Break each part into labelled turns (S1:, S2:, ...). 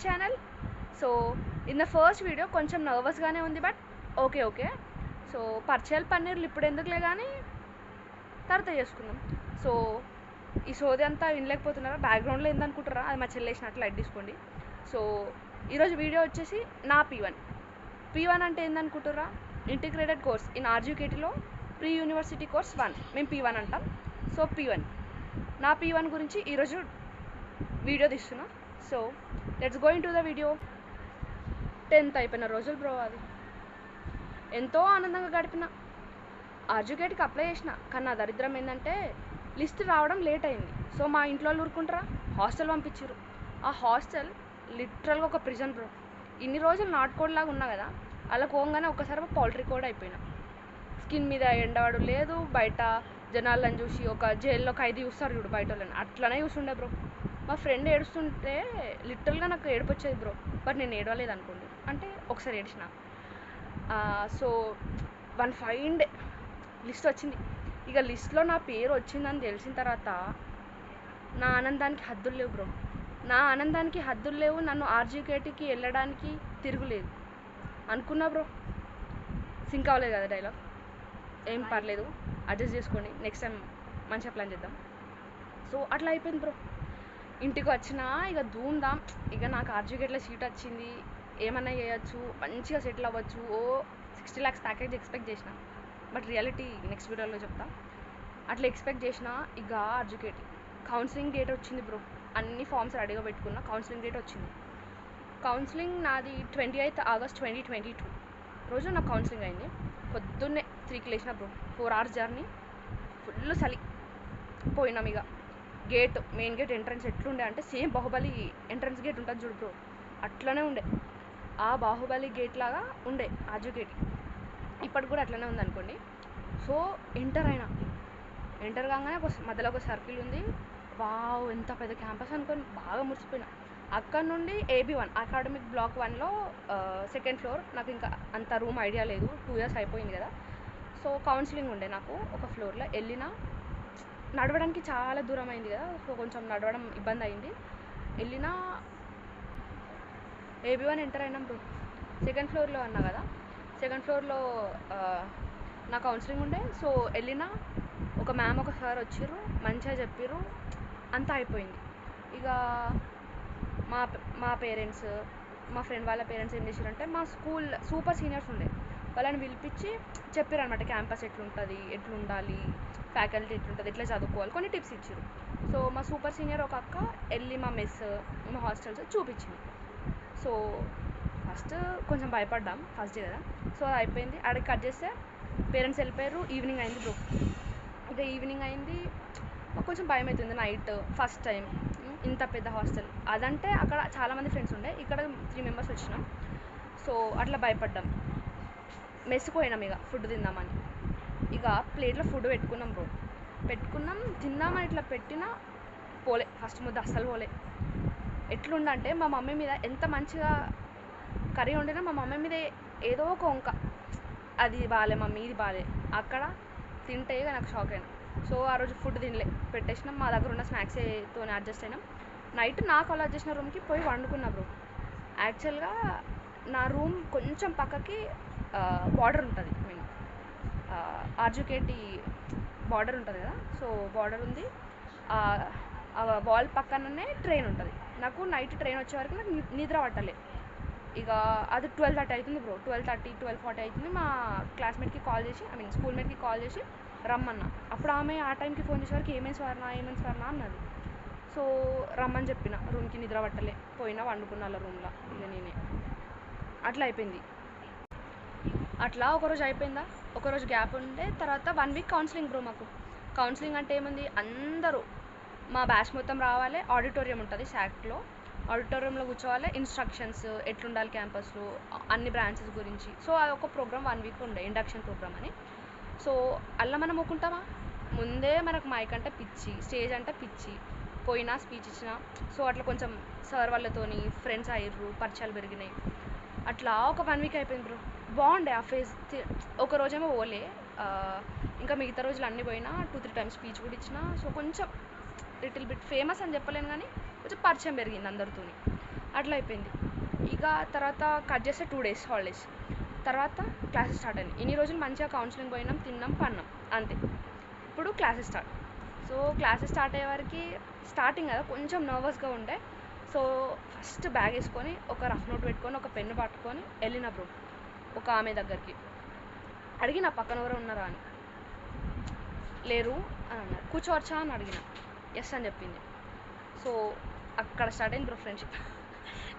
S1: Channel. So in the first video కొంచెం నర్వస్గానే ఉంది, but okay. So పరిచయాలు పన్నీర్లు ఇప్పుడు ఎందుకులే కానీ తర్వాత చేసుకుందాం. సో ఈ సోది అంతా వినలేకపోతున్నారా, బ్యాక్గ్రౌండ్లో ఏందనుకుంటారా, అది మా చెల్లేసినట్లు లైట్ తీసుకోండి. సో ఈరోజు వీడియో వచ్చేసి నా P1 అంటే ఏందనుకుంటారా, ఇంటిగ్రేటెడ్ కోర్స్ ఇన్ ఆర్జీకేటీలో ప్రీ యూనివర్సిటీ కోర్స్ 1 మేము P1 అంటాం. సో నా P1 గురించి ఈరోజు వీడియో తీస్తున్నా. So let's go in to the video. 10th అయిపోయిన రోజులు బ్రో, అది ఎంతో ఆనందంగా గడిపిన. ఆర్జీకేట్కి అప్లై చేసిన, కానీ నా దరిద్రం ఏంటంటే లిస్ట్ రావడం లేట్ అయింది. సో మా ఇంట్లో వాళ్ళు ఊరుకుంటారా, హాస్టల్ పంపించారు. ఆ హాస్టల్ లిటరల్గా ఒక ప్రిజన్ బ్రో. ఇన్ని రోజులు నాటుకోడ్ లాగా ఉన్నా కదా, అలా పోగానే ఒక్కసారి పౌల్ట్రీ కోడ్ అయిపోయినా. స్కిన్ మీద ఎండవాడు లేదు, బయట జనాలను చూసి ఒక జైల్లో ఖైదీ చూస్తారు చూడు బయట వాళ్ళని, అట్లనే చూస్తుండే బ్రో. మా ఫ్రెండ్ ఏడుస్తుంటే లిటరల్గా నాకు ఏడుపు వచ్చేది బ్రో, బట్ నేను ఏడవలేదు అనుకోండి, అంటే ఒకసారి ఏడ్చిన. సో 1 ఫైన్ డే లిస్ట్ వచ్చింది. ఇక లిస్ట్లో నా పేరు వచ్చిందని తెలిసిన తర్వాత నా ఆనందానికి హద్దులు లేవు బ్రో, నన్ను ఆర్జీకేటీకి వెళ్ళడానికి తిరుగులేదు అనుకున్నా బ్రో. సింక్ అవ్వలేదు కదా డైలాగ్, ఏం పర్లేదు, అడ్జస్ట్ చేసుకోండి, నెక్స్ట్ టైం మంచిగా ప్లాన్ చేద్దాం. సో అట్లా అయిపోయింది బ్రో. ఇంటికి వచ్చినా ఇక ధూమ్ధామ్, ఇక నాకు ఆర్జీకేట్లో సీట్ వచ్చింది, ఏమన్నా చేయొచ్చు, మంచిగా సెటిల్ అవ్వచ్చు, 60 lakhs ప్యాకేజ్ ఎక్స్పెక్ట్ చేసిన, బట్ రియాలిటీ నెక్స్ట్ వీడియోలో చెప్తా. అట్లా ఎక్స్పెక్ట్ చేసిన. ఇక ఆర్జీకేటీ కౌన్సిలింగ్ డేట్ వచ్చింది బ్రో, అన్ని ఫామ్స్ రెడీగా పెట్టుకున్నా. కౌన్సిలింగ్ డేట్ వచ్చింది. కౌన్సిలింగ్ నాది 28th August 2022 రోజు నాకు కౌన్సిలింగ్ అయింది. పొద్దున్నే 3కి లేచిన బ్రో, 4 hours జర్నీ, ఫుల్ చలి. పోయినాం. ఇక మెయిన్ గేట్ ఎంట్రన్స్ ఎట్లుండే అంటే సేమ్ బాహుబలి ఎంట్రన్స్ గేట్ ఉంటుంది చూడు బ్రో, అట్లనే ఉండే. ఆ బాహుబలి గేట్ లాగా ఉండే ఆర్జీకేటీ, ఇప్పటికి కూడా అట్లనే ఉంది అనుకోండి. సో ఎంటర్ కాగానే మధ్యలో ఒక సర్కిల్ ఉంది. వావ్ ఎంత పెద్ద క్యాంపస్ అనుకొని బాగా మురిసిపోయినా. అక్కడ నుండి AB1 academic block 1లో 2nd floor. నాకు ఇంకా అంత రూమ్ ఐడియా లేదు, 2 years అయిపోయింది కదా. సో కౌన్సిలింగ్ ఉండే నాకు ఒక ఫ్లోర్లో. వెళ్ళినా, నడవడానికి చాలా దూరం అయింది కదా, సో కొంచెం నడవడం ఇబ్బంది అయింది. వెళ్ళినా AB1 ఎంటర్ అయినాం బ్రో. 2nd floorలో అన్నా కదా, 2nd floorలో నా కౌన్సిలింగ్ ఉండే. సో వెళ్ళినా, ఒక మ్యామ్ ఒక సార్ వచ్చారు, మంచిగా చెప్పారు, అంతా అయిపోయింది. ఇక మా పేరెంట్స్, మా ఫ్రెండ్ వాళ్ళ పేరెంట్స్ ఏం చేశారంటే, మా స్కూల్ సూపర్ సీనియర్స్ ఉండే, వాళ్ళని పిలిపించి చెప్పారు అనమాట, క్యాంపస్ ఎట్లుంటుంది, ఎట్లుండాలి, ఫ్యాకల్టీ ఎట్లుంటుంది, ఎట్లా చదువుకోవాలి, కొన్ని టిప్స్ ఇచ్చారు. సో మా సూపర్ సీనియర్ ఒక అక్క వెళ్ళి మా మెస్, మా హాస్టల్స్ చూపించింది. సో ఫస్ట్ కొంచెం భయపడ్డాం, ఫస్ట్ డే కదా. సో అది అయిపోయింది, అక్కడికి కట్ చేస్తే పేరెంట్స్ వెళ్ళిపోయారు. ఈవినింగ్ అయింది బ్రో. ఇక ఈవినింగ్ అయింది, కొంచెం భయం అవుతుంది, నైట్ ఫస్ట్ టైం ఇంత పెద్ద హాస్టల్. అదంటే అక్కడ చాలామంది ఫ్రెండ్స్ ఉండే, ఇక్కడ 3 members వచ్చినాం. సో అట్లా భయపడ్డాం. మెస్సుకు పోయినాం ఇక ఫుడ్ తిందామని. ఇక ప్లేట్లో ఫుడ్ పెట్టుకున్నాం బ్రో, తిందామని ఇట్లా పెట్టినా పోలే, ఫస్ట్ ముద్ద అస్సలు పోలే. ఎట్లుండంటే మా మమ్మీ మీద ఎంత మంచిగా కర్రీ వండినా, మా మమ్మీ మీద ఏదో ఒక వంక, అది బాలే మమ్మీ, ఇది బాలే. అక్కడ తింటే నాకు షాక్ అయినా. సో ఆ రోజు ఫుడ్ తినలే, పెట్టేసినాం. మా దగ్గర ఉన్న స్నాక్స్తో అడ్జస్ట్ అయినాం. నైట్ నాకు అలా చేసిన రూమ్కి పోయి వండుకున్నా బ్రో. యాక్చువల్గా నా రూమ్ కొంచెం పక్కకి బార్డర్ ఉంటుంది, మీన్ ఆర్జీకేటీ బార్డర్ ఉంటుంది కదా. సో బార్డర్ ఉంది, ఆ వాల్ పక్కననే ట్రైన్ ఉంటుంది. నాకు నైట్ ట్రైన్ వచ్చే వరకు నాకు నిద్ర పట్టలే. ఇక అది 12:30 అవుతుంది బ్రో, 12:30 12:40 అవుతుంది. మా క్లాస్మేట్కి కాల్ చేసి, స్కూల్ మేట్కి కాల్ చేసి రమ్మన్నా. అప్పుడు ఆమె ఆ టైంకి ఫోన్ చేసేవారికి ఏమేమి స్వర్ణ అన్నది. సో రమ్మని చెప్పిన, రూమ్కి నిద్ర పట్టలే, పోయినా వండుకున్నా అలా రూమ్లో. ఇక నేనే అట్లా అయిపోయింది. అట్లా ఒకరోజు అయిపోయిందా, ఒకరోజు గ్యాప్ ఉండే. తర్వాత 1 week కౌన్సిలింగ్ బ్రో. మాకు కౌన్సిలింగ్ అంటే ఏముంది, అందరూ మా బ్యాచ్ మొత్తం రావాలి. ఆడిటోరియం ఉంటుంది శాక్లో, ఆడిటోరియంలో కూర్చోవాలి. ఇన్స్ట్రక్షన్స్ ఎట్లుండాలి క్యాంపస్లో, అన్ని బ్రాంచెస్ గురించి. సో అది ఒక ప్రోగ్రామ్ 1 week ఉండే, ఇండక్షన్ ప్రోగ్రామ్ అని. సో అలా మనం ఒప్పుకుంటామా, ముందే మనకు మైక్ అంటే పిచ్చి, స్టేజ్ అంటే పిచ్చి, పోయినా స్పీచ్ ఇచ్చిన. సో అట్లా కొంచెం సార్ వాళ్ళతోని ఫ్రెండ్స్ అయ్యారు, పరిచయాలు పెరిగినాయి. అట్లా ఒక 1 week అయిపోయింది బ్రో. బాగుండే ఆ ఫేజ్. ఒక రోజేమో పోలే, ఇంకా మిగతా రోజులు అన్నీ పోయినా 2-3 times స్పీచ్ కూడా ఇచ్చిన. సో కొంచెం లిటిల్ బిట్ ఫేమస్ అని చెప్పలేను, కానీ కొంచెం పరిచయం పెరిగింది అందరితో. అట్లా అయిపోయింది. ఇక తర్వాత కట్ చేస్తే 2 days హాలిడేస్. తర్వాత క్లాసెస్ స్టార్ట్ అయింది. ఇన్ని రోజులు మంచిగా కౌన్సిలింగ్ పోయినాం, తిన్నాం, పన్నాం అంతే. ఇప్పుడు classes start. So classes start అయ్యే వరకు స్టార్టింగ్ కదా కొంచెం నర్వస్గా ఉండే. సో ఫస్ట్ బ్యాగ్ వేసుకొని ఒక రఫ్ నోట్ పెట్టుకొని ఒక పెన్ను పట్టుకొని వెళ్ళిన బ్రో ఒక ఆమె దగ్గరికి. అడిగిన పక్కన ఎవరో ఉన్నారా అని. లేరు అని అన్నారు. కూర్చోవచ్చా అని అడిగిన. ఎస్ అని చెప్పింది. సో అక్కడ స్టార్ట్ అయింది బ్రో ఫ్రెండ్షిప్.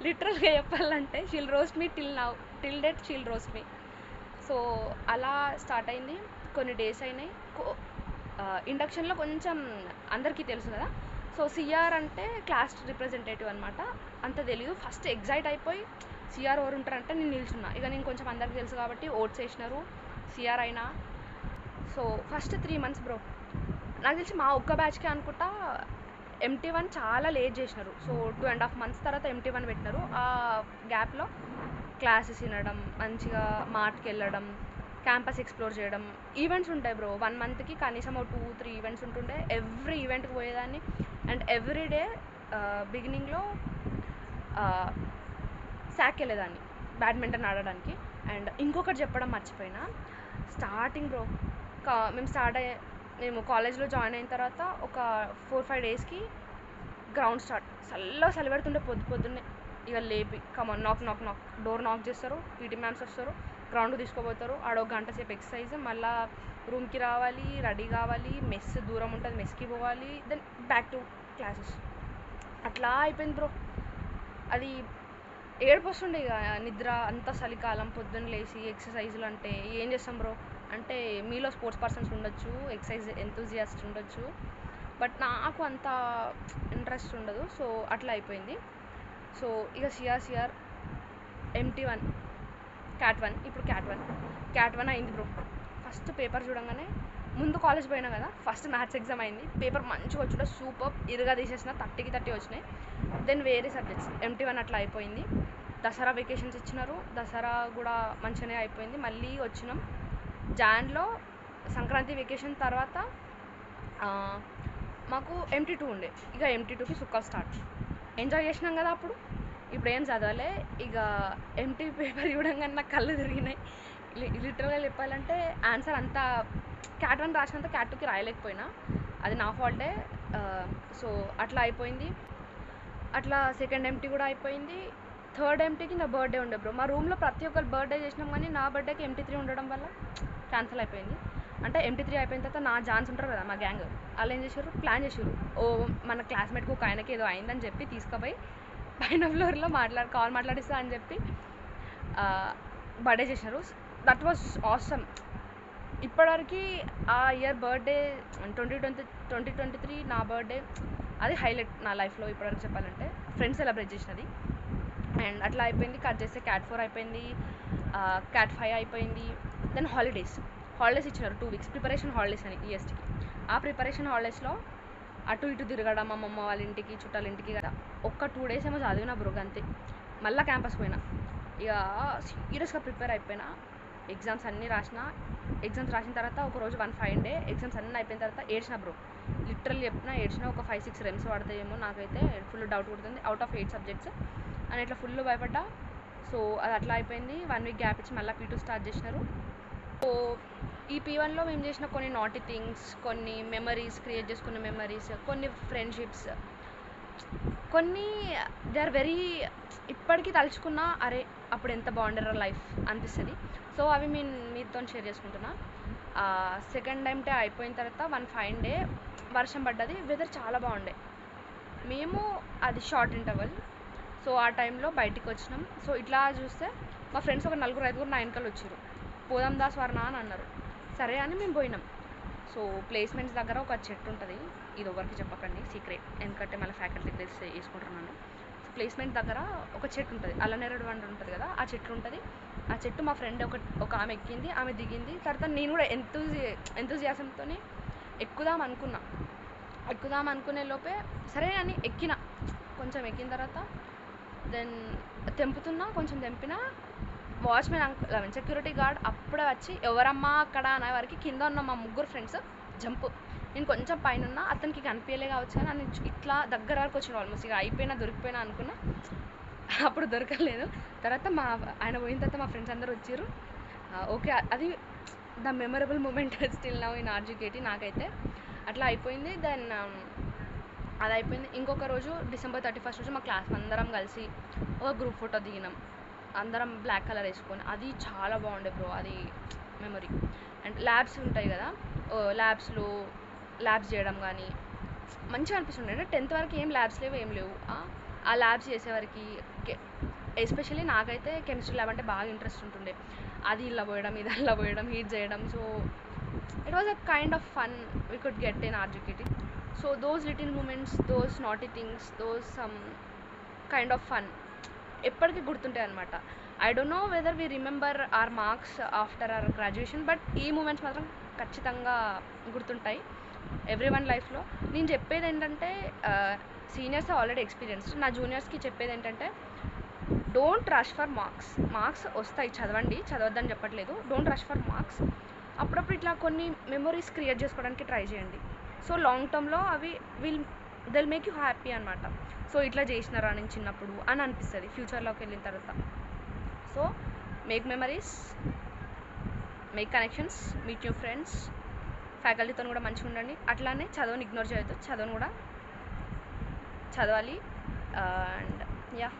S1: లిటరల్గా చెప్పాలంటే she'll roast me till date she'll roast me. So అలా స్టార్ట్ అయింది. కొన్ని డేస్ అయినాయి. ఇండక్షన్లో కొంచెం అందరికీ తెలుసు కదా. సో సిఆర్ అంటే క్లాస్ రిప్రజెంటేటివ్ అనమాట. అంత తెలియదు. ఫస్ట్ ఎగ్జైట్ అయిపోయి సిఆర్ ఎవరు ఉంటారంటే నేను నిల్చున్నా. ఇక నేను కొంచెం అందరికీ తెలుసు కాబట్టి ఓట్స్ వేసినారు, సిఆర్ అయినా. సో ఫస్ట్ 3 months బ్రో నాకు తెలిసి మా ఒక్క బ్యాచ్కే అనుకుంటా MT1 చాలా లేట్ చేసినారు. సో 2.5 months తర్వాత MT1 పెట్టినారు. ఆ గ్యాప్లో క్లాసెస్ వినడం, మంచిగా మార్ట్కి వెళ్ళడం, క్యాంపస్ ఎక్స్ప్లోర్ చేయడం, ఈవెంట్స్ ఉంటాయి బ్రో. 1 monthకి కనీసం 2-3 ఈవెంట్స్ ఉంటుండే. ఎవ్రీ ఈవెంట్కి పోయేదాన్ని. అండ్ ఎవ్రీ డే బిగినింగ్లో శాక్ వెళ్ళేదాన్ని బ్యాడ్మింటన్ ఆడడానికి. అండ్ ఇంకొకటి చెప్పడం మర్చిపోయినా, స్టార్టింగ్ బ్రో మేము కాలేజ్లో జాయిన్ అయిన తర్వాత ఒక 4-5 daysకి గ్రౌండ్ స్టార్ట్. చలి పెడుతుండే పొద్దున్నే. ఇక లేపి కమాన్ నాక్ డోర్ నాక్ చేస్తారు, పీటీ మ్యామ్స్ వస్తారు, గ్రౌండ్ తీసుకోపోతారు. ఆడ 1 గంట సేపు ఎక్సర్సైజ్, మళ్ళీ రూమ్కి రావాలి, రెడీ కావాలి, మెస్ దూరం ఉంటుంది, మెస్కి పోవాలి, దెన్ బ్యాక్ టు క్లాసెస్. అట్లా అయిపోయింది బ్రో. అది ఏడుపు వస్తుండే. ఇక నిద్ర అంతా చలికాలం, పొద్దున్న లేచి ఎక్సర్సైజులు అంటే ఏం చేస్తాం బ్రో. అంటే మీలో స్పోర్ట్స్ పర్సన్స్ ఉండొచ్చు, ఎక్సర్సైజ్ ఎంతూజియాస్ట్ ఉండొచ్చు, బట్ నాకు అంత ఇంట్రెస్ట్ ఉండదు. సో అట్లా అయిపోయింది. సో ఇక సిఆర్ MT1 CAT1, ఇప్పుడు క్యాట్ 1 అయింది బ్రో. ఫస్ట్ పేపర్ చూడంగానే ముందు కాలేజ్ పోయినా కదా, ఫస్ట్ మ్యాథ్స్ ఎగ్జామ్ అయింది. పేపర్ మంచిగా వచ్చుంటే సూపర్, ఇరుగా తీసేసిన 30కి 30 వచ్చినాయి. దెన్ వేరే సబ్జెక్ట్స్ MT1 అట్లా అయిపోయింది. దసరా వెకేషన్స్ ఇచ్చినారు. దసరా కూడా మంచిగానే అయిపోయింది. మళ్ళీ వచ్చినాం జాన్లో. సంక్రాంతి వెకేషన్ తర్వాత మాకు MT2 ఉండే. ఇక MT2కి సుక్కలు స్టార్ట్. ఎంజాయ్ చేసినాం కదా అప్పుడు. ఇప్పుడు ఏం చదవలే. ఇక MT పేపర్ చూడంగానే నాకు కళ్ళు తిరిగినాయి. లిటరల్గా చెప్పాలంటే ఆన్సర్ అంతా CAT1 రాసినంత CAT2కి రాయలేకపోయినా, అది నా ఫాల్టే. సో అట్లా అయిపోయింది. అట్లా సెకండ్ MT కూడా అయిపోయింది. థర్డ్ MTకి నా బర్త్డే ఉండే బ్రో. మా రూమ్లో ప్రతి ఒక్కరు బర్త్డే చేసినాం, కానీ నా బర్త్డేకి MT3 ఉండడం వల్ల క్యాన్సిల్ అయిపోయింది. అంటే MT3 అయిపోయిన తర్వాత నా జాన్స్ ఉంటారు కదా, మా గ్యాంగ్, వాళ్ళు ఏం చేశారు, ప్లాన్ చేసారు. మన క్లాస్మేట్కి ఒక ఆయనకి ఏదో అయిందని చెప్పి తీసుకుపోయి పైన ఫ్లోర్లో కాల్ మాట్లాడిస్తా అని చెప్పి బర్త్డే చేసినారు. That was awesome. ఇప్పటివరకు ఆ ఇయర్ బర్త్డే 2023 నా బర్త్డే, అది హైలైట్ నా లైఫ్లో ఇప్పటివరకు చెప్పాలంటే. ఫ్రెండ్స్ సెలబ్రేట్ చేసినది. అండ్ అట్లా అయిపోయింది. కట్ చేస్తే CAT4 అయిపోయింది, CAT5 అయిపోయింది. దెన్ హాలిడేస్ ఇచ్చినారు 2 weeks ప్రిపరేషన్ హాలిడేస్ అని ESTకి. ఆ ప్రిపరేషన్ హాలిడేస్లో అటు ఇటు తిరగడం, అమ్మమ్మ వాళ్ళ ఇంటికి, చుట్టాల ఇంటికి కదా. ఒక్క 2 days ఏమో చదివిన బ్రో, అంతే. మళ్ళీ క్యాంపస్ పోయినా. ఇక సీరియస్గా ప్రిపేర్ అయిపోయినా. ఎగ్జామ్స్ అన్నీ రాసిన. ఎగ్జామ్స్ రాసిన తర్వాత ఒకరోజు 1 fine day ఎగ్జామ్స్ అన్నీ అయిపోయిన తర్వాత ఏడ్చిన బ్రో. లిటరల్లీ ఏడ్చిన. ఒక 5-6 రెమ్స్ పడతాయేమో, నాకైతే ఫుల్ డౌట్ కొడుతుంది. అవుట్ ఆఫ్ 8 subjects అని ఇట్లా ఫుల్ భయపడ్డా. సో అది అట్లా అయిపోయింది. 1 week గ్యాప్ ఇచ్చి మళ్ళీ P2 స్టార్ట్ చేసినారు. సో ఈ P1లో మేము చేసిన కొన్ని నాటీ థింగ్స్, కొన్ని మెమరీస్, క్రియేట్ చేసుకున్న మెమరీస్, కొన్ని ఫ్రెండ్షిప్స్, కొన్ని దే ఆర్ వెరీ, ఇప్పటికీ తలుచుకున్నా అరే అప్పుడు ఎంత బాగుండేరా లైఫ్ అనిపిస్తుంది. సో అవి మీతో షేర్ చేసుకుంటున్నా. సెకండ్ MT అయిపోయిన తర్వాత 1 fine day వర్షం పడ్డది. వెదర్ చాలా బాగుండే. మేము అది షార్ట్ ఇంటర్వల్. సో ఆ టైంలో బయటికి వచ్చినాం. సో ఇట్లా చూస్తే మా ఫ్రెండ్స్ ఒక 4-5 నా వెనకాల వచ్చారు. పోదాం దా స్వర్ణ అని అన్నారు. సరే అని మేము పోయినాం. సో ప్లేస్మెంట్స్ దగ్గర ఒక చెట్టు ఉంటుంది. ఇది ఎవరికి చెప్పకండి, సీక్రెట్, ఎందుకంటే మళ్ళీ ఫ్యాకల్టీకి తెలిసి వేసుకుంటున్నాను. సో ప్లేస్మెంట్ దగ్గర ఒక చెట్టు ఉంటుంది, అల్లనేరేడు వండు ఉంటుంది కదా, ఆ చెట్టు ఉంటుంది. ఆ చెట్టు మా ఫ్రెండ్ ఒక ఆమె ఎక్కింది, ఆమె దిగింది. తర్వాత నేను కూడా ఎంతూజియాసంతో ఎక్కుదాం అనుకునే లోపే సరే అని ఎక్కిన. కొంచెం ఎక్కిన తర్వాత దెన్ కొంచెం తెంపిన. వాచ్మెన్ అంకుల్, సెక్యూరిటీ గార్డ్ అప్పుడే వచ్చి ఎవరమ్మా అక్కడ అనే వారికి కింద ఉన్న మా 3 ఫ్రెండ్స్ జంప్. నేను కొంచెం పైన ఉన్నా, అతనికి కనిపించలే కావచ్చు, కానీ నన్ను ఇట్లా దగ్గర వరకు వచ్చిన ఆల్మోస్ట్. ఇక అయిపోయినా దొరికిపోయినా అనుకున్నా. అప్పుడు దొరకలేదు. తర్వాత ఆయన పోయిన తర్వాత మా ఫ్రెండ్స్ అందరూ వచ్చారు. ఓకే, అది the memorable moment still now in RGKT నాకైతే. అట్లా అయిపోయింది. దెన్ అది అయిపోయింది. ఇంకొక రోజు December 31 రోజు మా క్లాస్ అందరం కలిసి ఒక గ్రూప్ ఫోటో దిగినాం, అందరం బ్లాక్ కలర్ వేసుకొని. అది చాలా బాగుండే బ్రో, అది మెమరీ. అండ్ ల్యాబ్స్ ఉంటాయి కదా, ల్యాబ్స్ చేయడం కానీ మంచిగా అనిపిస్తుండే. అంటే 10th వరకు ఏం ల్యాబ్స్ లేవు, ఏం లేవు. ఆ ల్యాబ్స్ చేసేవారికి ఎస్పెషల్లీ నాకైతే కెమిస్ట్రీ ల్యాబ్ అంటే బాగా ఇంట్రెస్ట్ ఉంటుండే. అది ఇలా పోయడం, ఇది అలా పోయడం, హీట్ చేయడం. So it was a kind of fun we could get in RGKT. So those little moments, those naughty things, those some kind of fun ఎప్పటికీ గుర్తుంటాయి అనమాట. I don't know whether we remember our marks after our graduation, but ఈ moments మాత్రం ఖచ్చితంగా గుర్తుంటాయి every one లైఫ్లో. నేను చెప్పేది ఏంటంటే, సీనియర్స్ ఆల్రెడీ ఎక్స్పీరియన్స్డ్, నా జూనియర్స్కి చెప్పేది ఏంటంటే, డోంట్ రష్ ఫర్ మార్క్స్ వస్తాయి, చదవద్దని చెప్పట్లేదు. Don't rush for marks. అప్పుడప్పుడు ఇట్లా కొన్ని మెమొరీస్ క్రియేట్ చేసుకోవడానికి ట్రై చేయండి. సో లాంగ్ టర్మ్లో అవి దిల్ మేక్ యూ హ్యాపీ అనమాట. సో ఇట్లా చేసినారా నేను చిన్నప్పుడు అని అనిపిస్తుంది ఫ్యూచర్లోకి వెళ్ళిన తర్వాత. So make memories, make connections, meet new friends, ఫ్యాకల్టీతో కూడా మంచిగా ఉండండి. అట్లానే చదువుని ఇగ్నోర్ చేయొద్దు, చదువును కూడా చదవాలి. And yeah.